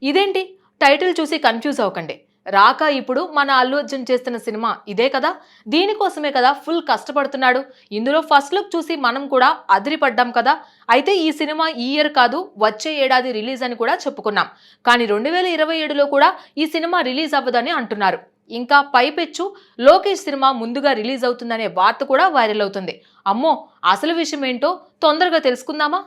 ఇదేంటి? టైటిల్ చూసి కన్‌ఫ్యూజ్ అవ్వకండి. 'రాక' ఇప్పుడు మన అల్లు అర్జున్ చేస్తున్న సినిమా ఇదే కదా! దీనికోసమే కదా ఫుల్ కష్టపడుతున్నాడు. ఇందులో ఫస్ట్ లుక్ చూసి మనం కూడా అదిరిపడ్డాం కదా! అయితే ఈ సినిమా ఈ ఇయర్ కాదు, వచ్చే ఏడాది రిలీజ్ అని కూడా చెప్పుకున్నాం. కానీ 2027లో కూడా ఈ సినిమా రిలీజ్ అవ్వదని అంటున్నారు. ఇంకా పైపెచ్చు లోకేష్ సినిమా ముందుగా రిలీజ్ అవుతుందనే వార్త కూడా వైరల్ అవుతుంది. అమ్మో! అసలు విషయం ఏంటో తొందరగా తెలుసుకుందామా?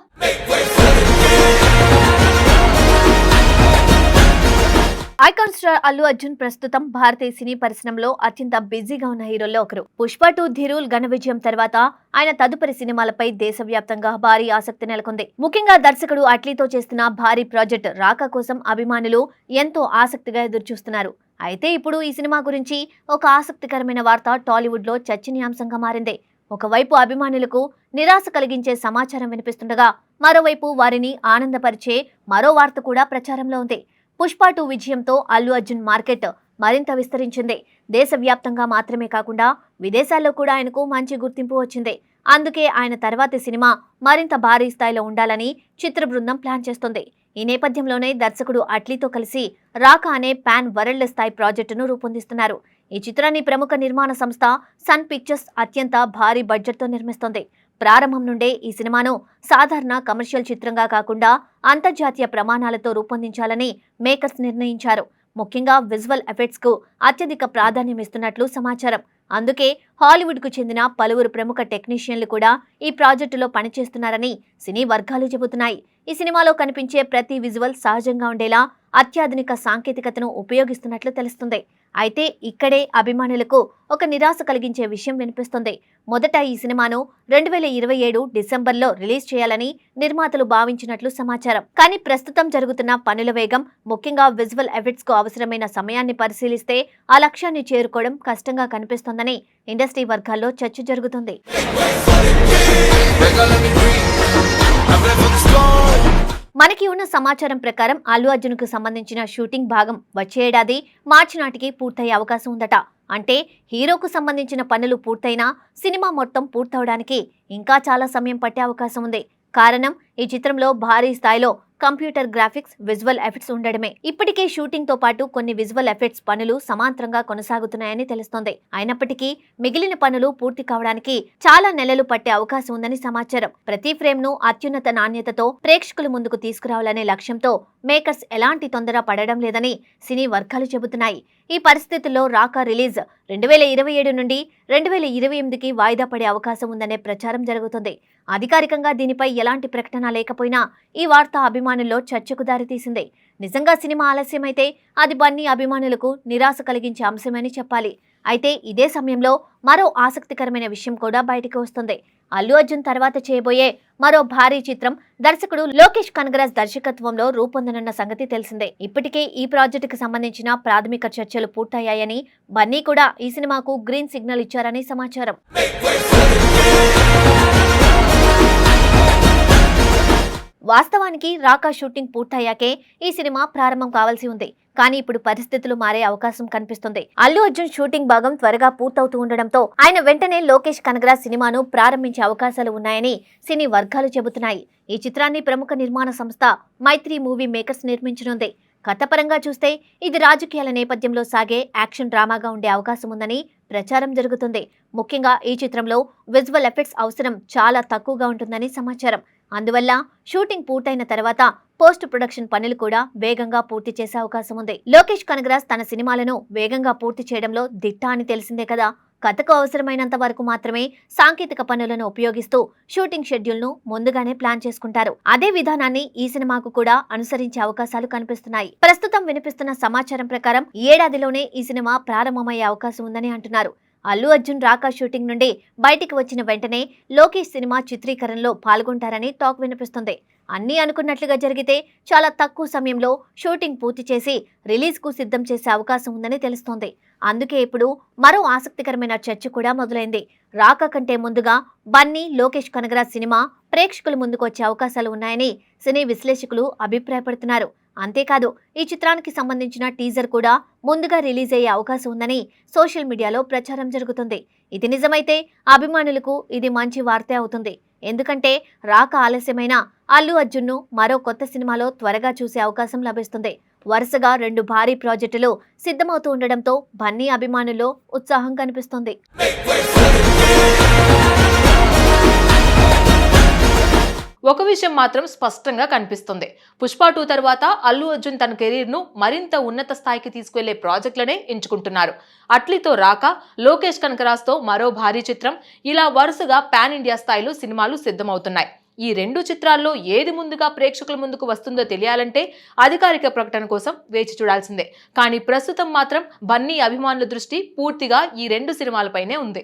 ఐకాన్ స్టార్ అల్లు అర్జున్ ప్రస్తుతం భారతీయ సినీ పరిశ్రమలో అత్యంత బిజీగా ఉన్న హీరోల్లో ఒకరు. పుష్ప 2 ధిరూల్ ఘన విజయం తర్వాత ఆయన తదుపరి సినిమాలపై దేశవ్యాప్తంగా భారీ ఆసక్తి నెలకొంది. ముఖ్యంగా దర్శకుడు అట్లీతో చేస్తున్న భారీ ప్రాజెక్ట్ రాక కోసం అభిమానులు ఎంతో ఆసక్తిగా ఎదురుచూస్తున్నారు. అయితే ఇప్పుడు ఈ సినిమా గురించి ఒక ఆసక్తికరమైన వార్త టాలీవుడ్ లో చర్చనీయాంశంగా మారింది. ఒకవైపు అభిమానులకు నిరాశ కలిగించే సమాచారం వినిపిస్తుండగా మరోవైపు వారిని ఆనందపరిచే మరో వార్త కూడా ప్రచారంలో ఉంది. పుష్ప 2 విజయంతో అల్లు అర్జున్ మార్కెట్ మరింత విస్తరించింది. దేశవ్యాప్తంగా మాత్రమే కాకుండా విదేశాల్లో కూడా ఆయనకు మంచి గుర్తింపు వచ్చింది. అందుకే ఆయన తర్వాతి సినిమా మరింత భారీ స్థాయిలో ఉండాలని చిత్ర బృందం ప్లాన్ చేస్తుంది. ఈ నేపథ్యంలోనే దర్శకుడు అట్లీతో కలిసి రాక అనే పాన్ వరల్డ్ స్థాయి ప్రాజెక్టును రూపొందిస్తున్నారు. ఈ చిత్రాన్ని ప్రముఖ నిర్మాణ సంస్థ సన్ పిక్చర్స్ అత్యంత భారీ బడ్జెట్తో నిర్మిస్తోంది. ప్రారంభం నుండే ఈ సినిమాను సాధారణ కమర్షియల్ చిత్రంగా కాకుండా అంతర్జాతీయ ప్రమాణాలతో రూపొందించాలని మేకర్స్ నిర్ణయించారు. ముఖ్యంగా విజువల్ ఎఫెక్ట్స్ కు అత్యధిక ప్రాధాన్యం ఇస్తున్నట్లు సమాచారం. అందుకే హాలీవుడ్ కు చెందిన పలువురు ప్రముఖ టెక్నీషియన్లు కూడా ఈ ప్రాజెక్టులో పనిచేస్తున్నారని సినీ వర్గాలు చెబుతున్నాయి. ఈ సినిమాలో కనిపించే ప్రతి విజువల్ సహజంగా ఉండేలా అత్యాధునిక సాంకేతికతను ఉపయోగిస్తున్నట్లు తెలుస్తుంది. అయితే ఇక్కడే అభిమానులకు ఒక నిరాశ కలిగించే విషయం వినిపిస్తుంది. మొదట ఈ సినిమాను 2027 డిసెంబర్లో రిలీజ్ చేయాలని నిర్మాతలు భావించినట్లు సమాచారం. కానీ ప్రస్తుతం జరుగుతున్న పనుల వేగం, ముఖ్యంగా విజువల్ ఎఫెక్ట్స్ కు అవసరమైన సమయాన్ని పరిశీలిస్తే ఆ లక్ష్యాన్ని చేరుకోవడం కష్టంగా కనిపిస్తోందని ఇండస్ట్రీ వర్గాల్లో చర్చ జరుగుతుంది. మనకి ఉన్న సమాచారం ప్రకారం అల్లు అర్జున్ కు సంబంధించిన షూటింగ్ భాగం వచ్చే ఏడాది మార్చి నాటికి పూర్తయ్యే అవకాశం ఉందట. అంటే హీరోకు సంబంధించిన పనులు పూర్తయినా సినిమా మొత్తం పూర్తవడానికి ఇంకా చాలా సమయం పట్టే అవకాశం ఉంది. కారణం ఈ చిత్రంలో భారీ స్థాయిలో కంప్యూటర్ గ్రాఫిక్స్, విజువల్ ఎఫెక్ట్స్ ఉండడమే. ఇప్పటికే షూటింగ్ తో పాటు కొన్ని విజువల్ ఎఫెక్ట్స్ పనులు సమాంతరంగా కొనసాగుతున్నాయని తెలుస్తోంది. అయినప్పటికీ మిగిలిన పనులు పూర్తి కావడానికి చాలా నెలలు పట్టే అవకాశం ఉందని సమాచారం. ప్రతి ఫ్రేమ్ ను అత్యున్నత నాణ్యతతో ప్రేక్షకుల ముందుకు తీసుకురావాలనే లక్ష్యంతో మేకర్స్ ఎలాంటి తొందర పడడం లేదని సినీ వర్గాలు చెబుతున్నాయి. ఈ పరిస్థితుల్లో రాక రిలీజ్ 2027 నుండి 2028కి వాయిదా పడే అవకాశం ఉందనే ప్రచారం జరుగుతుంది. అధికారికంగా దీనిపై ఎలాంటి ప్రకటన లేకపోయినా ఈ వార్త అభిమానుల్లో చర్చకు దారితీసింది. నిజంగా సినిమా ఆలస్యమైతే అది బన్నీ అభిమానులకు నిరాశ కలిగించే అంశమని చెప్పాలి. అయితే ఇదే సమయంలో మరో ఆసక్తికరమైన విషయం కూడా బయటకు వస్తుంది. అల్లు అర్జున్ తర్వాత చేయబోయే మరో భారీ చిత్రం దర్శకుడు లోకేష్ కనగరాజ్ దర్శకత్వంలో రూపొందనున్న సంగతి తెలిసిందే. ఇప్పటికే ఈ ప్రాజెక్టుకు సంబంధించిన ప్రాథమిక చర్చలు పూర్తయ్యాయని, బన్నీ కూడా ఈ సినిమాకు గ్రీన్ సిగ్నల్ ఇచ్చారని సమాచారం. వాస్తవానికి రాకా షూటింగ్ పూర్తయ్యాకే ఈ సినిమా ప్రారంభం కావాల్సి ఉంది. కానీ ఇప్పుడు పరిస్థితులు మారే అవకాశం కనిపిస్తుంది. అల్లు అర్జున్ షూటింగ్ భాగం త్వరగా పూర్తవుతూ ఉండడంతో ఆయన వెంటనే లోకేష్ కనగరాజ్ సినిమాను ప్రారంభించే అవకాశాలు ఉన్నాయని సినీ వర్గాలు చెబుతున్నాయి. ఈ చిత్రాన్ని ప్రముఖ నిర్మాణ సంస్థ మైత్రి మూవీ మేకర్స్ నిర్మించనుంది. కథపరంగా చూస్తే ఇది రాజకీయాల నేపథ్యంలో సాగే యాక్షన్ డ్రామాగా ఉండే అవకాశం ఉందని ప్రచారం జరుగుతుంది. ముఖ్యంగా ఈ చిత్రంలో విజువల్ ఎఫెక్ట్స్ అవసరం చాలా తక్కువగా ఉంటుందని సమాచారం. అందువల్ల షూటింగ్ పూర్తయిన తర్వాత పోస్ట్ ప్రొడక్షన్ పనులు కూడా వేగంగా పూర్తి చేసే అవకాశం ఉంది. లోకేష్ కనగరాజ్ తన సినిమాలను వేగంగా పూర్తి చేయడంలో దిట్ట అని తెలిసిందే కదా. కథకు అవసరమైనంత వరకు మాత్రమే సాంకేతిక పనులను ఉపయోగిస్తూ షూటింగ్ షెడ్యూల్ ను ముందుగానే ప్లాన్ చేసుకుంటారు. అదే విధానాన్ని ఈ సినిమాకు కూడా అనుసరించే అవకాశాలు కనిపిస్తున్నాయి. ప్రస్తుతం వినిపిస్తున్న సమాచారం ప్రకారం ఈ ఏడాదిలోనే ఈ సినిమా ప్రారంభమయ్యే అవకాశం ఉందని అంటున్నారు. అల్లు అర్జున్ రాకా షూటింగ్ నుండి బయటికి వచ్చిన వెంటనే లోకేష్ సినిమా చిత్రీకరణలో పాల్గొంటారని టాక్ వినిపిస్తుంది. అన్నీ అనుకున్నట్లుగా జరిగితే చాలా తక్కువ సమయంలో షూటింగ్ పూర్తి చేసి రిలీజ్ కు సిద్ధం చేసే అవకాశం ఉందని తెలుస్తోంది. అందుకే ఇప్పుడు మరో ఆసక్తికరమైన చర్చ కూడా మొదలైంది. రాక కంటే ముందుగా బన్నీ, లోకేష్ కనగరాజ్ సినిమా ప్రేక్షకుల ముందుకు వచ్చే అవకాశాలు ఉన్నాయని సినీ విశ్లేషకులు అభిప్రాయపడుతున్నారు. అంతేకాదు ఈ చిత్రానికి సంబంధించిన టీజర్ కూడా ముందుగా రిలీజ్ అయ్యే అవకాశం ఉందని సోషల్ మీడియాలో ప్రచారం జరుగుతుంది. ఇది నిజమైతే అభిమానులకు ఇది మంచి వార్తే అవుతుంది. ఎందుకంటే రాక ఆలస్యమైన అల్లు అర్జున్ను మరో కొత్త సినిమాలో త్వరగా చూసే అవకాశం లభిస్తుంది. వరుసగా 2 భారీ ప్రాజెక్టులు సిద్ధమవుతూ ఉండడంతో బన్నీ అభిమానుల్లో ఉత్సాహం కనిపిస్తోంది. ఒక విషయం మాత్రం స్పష్టంగా కనిపిస్తుంది. పుష్ప 2 తర్వాత అల్లు అర్జున్ తన కెరీర్ ను మరింత ఉన్నత స్థాయికి తీసుకెళ్లే ప్రాజెక్టులనే ఎంచుకుంటున్నారు. అట్లీతో రాక, లోకేష్ కనకరాజ్తో మరో భారీ చిత్రం, ఇలా వరుసగా పాన్ ఇండియా స్థాయిలో సినిమాలు సిద్ధమవుతున్నాయి. ఈ 2 చిత్రాల్లో ఏది ముందుగా ప్రేక్షకుల ముందుకు వస్తుందో తెలియాలంటే అధికారిక ప్రకటన కోసం వేచి చూడాల్సిందే. కానీ ప్రస్తుతం మాత్రం బన్నీ అభిమానుల దృష్టి పూర్తిగా ఈ 2 సినిమాలపైనే ఉంది.